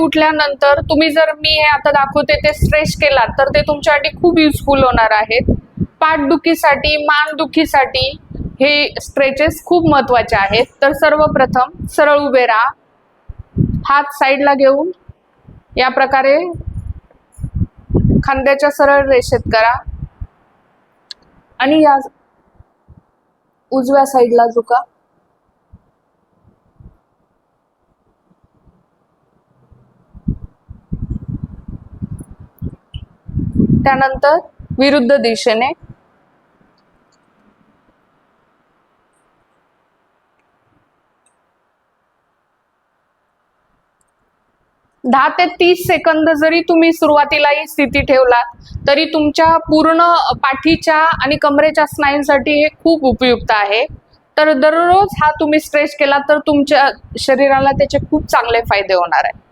उठल्यानंतर तुम्ही जर मी हे आता दाखवते ते स्ट्रेच केला तर ते तुमच्यासाठी खूप युजफुल होणार आहेत. पाठदुखीसाठी, मानदुखीसाठी हे स्ट्रेचेस खूप महत्वाचे आहेत. तर सर्वप्रथम सरळ उभे राहा, हात साईडला घेऊन या प्रकारे खांद्याच्या सरळ रेषेत करा आणि या उजव्या साईडला झुका. त्यानंतर विरुद्ध दिशेने दहा ते 30 सेकंद जरी तुम्ही सुरुवातीला ही स्थिती ठेवलात तरी तुमच्या पूर्ण पाठीच्या आणि कमरेच्या स्नायूंसाठी हे खूप उपयुक्त आहे. तर दररोज हा तुम्ही स्ट्रेच केला तर तुमच्या शरीराला त्याचे खूप चांगले फायदे होणार आहे.